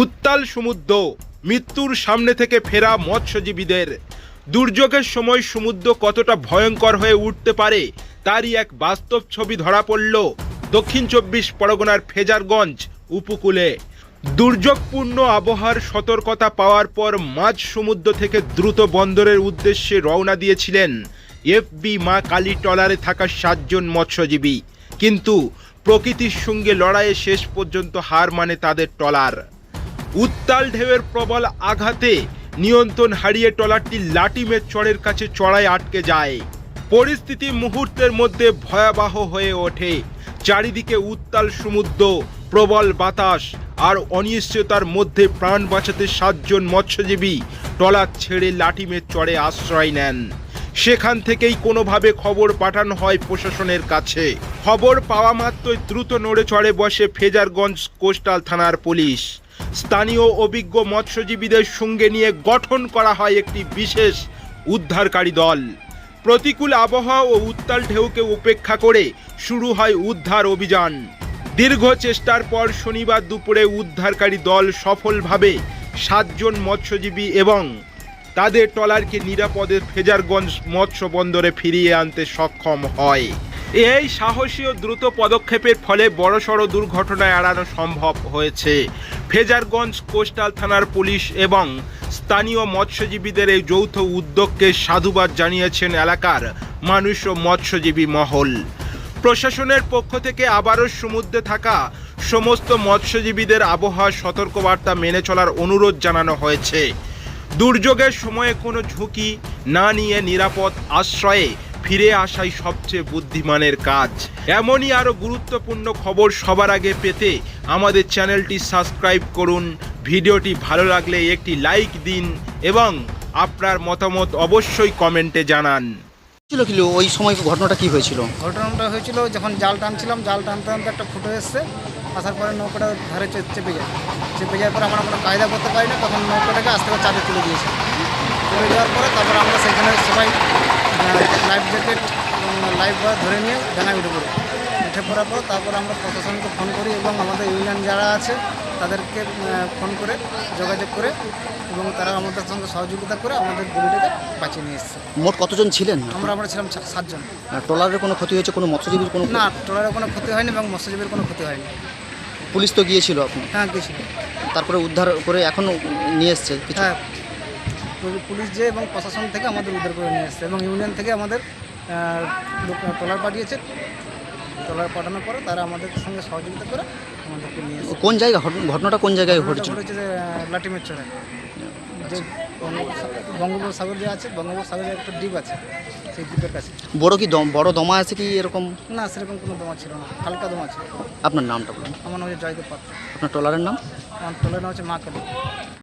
উত্তাল সমুদ্র, মৃত্যুর সামনে থেকে ফেরা মৎস্যজীবীদের। দুর্যোগের সময় সমুদ্র কতটা ভয়ঙ্কর হয়ে উঠতে পারে তারই এক বাস্তব ছবি ধরা পড়ল দক্ষিণ 24 পরগনার ফেজারগঞ্জ উপকূলে। দুর্যোগপূর্ণ আবহাওয়ার সতর্কতা পাওয়ার পর মাঝ সমুদ্র থেকে দ্রুত বন্দরের উদ্দেশ্যে রওনা দিয়েছিলেন এফবি মা কালী ট্রলারে থাকা 7 জন মৎস্যজীবী। কিন্তু প্রকৃতির সঙ্গে লড়াইয়ে শেষ পর্যন্ত হার মানে তাদের ট্রলার। উত্তাল ঢেউয়ের প্রবল আঘাতে নিয়ন্ত্রণ হারিয়ে ট্রলারটি লাটিমের চরের কাছে চড়ায় আটকে যায়। পরিস্থিতি মুহূর্তের মধ্যে ভয়াবহ হয়ে ওঠে। চারিদিকে উত্তাল সমুদ্র, প্রবল বাতাস আর অনিশ্চয়তার মধ্যে প্রাণ বাঁচাতে 7 জন মৎস্যজীবী ট্রলার ছেড়ে লাটিমের চরে আশ্রয় নেন। সেখান থেকেই কোনোভাবে খবর পাঠানো হয় প্রশাসনের কাছে। খবর পাওয়া মাত্রই দ্রুত নড়ে চড়ে বসে ফেজারগঞ্জ কোস্টাল থানার পুলিশ। স্থানীয় অভিজ্ঞ মৎস্যজীবীদের সঙ্গে নিয়ে গঠন করা হয় একটি বিশেষ উদ্ধারকারী দল। প্রতিকূল আবহাওয়া ও উত্তাল ঢেউকে উপেক্ষা করে শুরু হয় উদ্ধার অভিযান। দীর্ঘ চেষ্টার পর শনিবার দুপুরে উদ্ধারকারী দল সফলভাবে 7 জন মৎস্যজীবী এবং তাদের ট্রলারকে নিরাপদে ফেজারগঞ্জ মৎস্য বন্দরে ফিরিয়ে আনতে সক্ষম হয়। এই সাহসী ও দ্রুত পদক্ষেপের ফলে বড়সড় দুর্ঘটনা এড়ানো সম্ভব হয়েছে। ফেজারগঞ্জ কোস্টাল থানার পুলিশ এবং স্থানীয় মৎস্যজীবীদের এই যৌথ উদ্যোগকে সাধুবাদ জানিয়েছেন এলাকার মানুষ ও মৎস্যজীবী মহল। প্রশাসনের পক্ষ থেকে আবারও সমুদ্রে থাকা সমস্ত মৎস্যজীবীদের আবহাওয়া সতর্কবার্তা মেনে চলার অনুরোধ জানানো হয়েছে। দুর্যোগের সময়ে কোনো ঝুঁকি না নিয়ে নিরাপদ আশ্রয়ে ফিরে আসাই সবচেয়ে বুদ্ধিমানের কাজ। এমনই আরও গুরুত্বপূর্ণ খবর সবার আগে পেতে আমাদের চ্যানেলটি সাবস্ক্রাইব করুন। ভিডিওটি ভালো লাগলে একটি লাইক দিন এবং আপনার মতামত অবশ্যই কমেন্টে জানান। ওই সময় ঘটনাটা কি হয়েছিল? ঘটনাটা হয়েছিল যখন জাল টানছিলাম, জাল টানতে টানতে একটা ফুটো এসছে, আসার পরে নৌকাটা ধারে চেপে যায়। চেপে যাওয়ার পরে আমরা কোনো কায়দা করতে পারি না, তখন নৌকাটাকে আস্তে করে চাপে তুলে দিয়েছি। তুলে দেওয়ার পরে তারপর আমরা সেখানে সবাই লাইফ জ্যাকেট এবং লাইফ বয় ধরে নিয়ে ডাঙায় উঠে পড়ার পর তারপর আমরা প্রশাসনকে ফোন করি এবং আমাদের ইউনিয়ন যারা আছে তাদেরকে ফোন করে যোগাযোগ করে এবং তারা আমাদের সঙ্গে সহযোগিতা করে আমাদের বডিটাকে বাঁচিয়ে নিয়ে এসছে। মোট কতজন ছিলেন? আমরা ছিলাম 7 জন। ট্রলারের কোনো ক্ষতি হয়েছে? কোনো মৎস্যজীবীর কোনো? না, ট্রলারের কোনো ক্ষতি হয়নি এবং মৎস্যজীবীর কোনো ক্ষতি হয়নি। পুলিশ তো গিয়েছিল আপনি? হ্যাঁ, গিয়েছিল। তারপরে উদ্ধার করে এখন নিয়ে এসছে কিছু? হ্যাঁ, পুলিশ যে এবং প্রশাসন থেকে আমাদের উদ্ধার করে নিয়ে এসছে এবং ইউনিয়ন থেকে আমাদের ট্রলার পাঠিয়েছে। ট্রলার পাঠানোর পরে তারা আমাদের সঙ্গে সহযোগিতা করে আমাদেরকে নিয়ে এসছে। কোন জায়গা ঘটনাটা কোন জায়গায় ঘটেছে? ঘটেছে যে লাটিমের চরে, যে বঙ্গোপসাগর যে আছে, বঙ্গোপসাগরের একটা দ্বীপ আছে, সেই দ্বীপের কাছে। বড় দমা আছে কি এরকম? না, সেরকম কোনো দমা ছিল না, হালকা দমা ছিল। আপনার নামটা বলুন। আমার নাম হচ্ছে জয়দেব পাত্র। আপনার ট্রলারের নাম? আমার ট্রলারের নাম হচ্ছে মা কালী।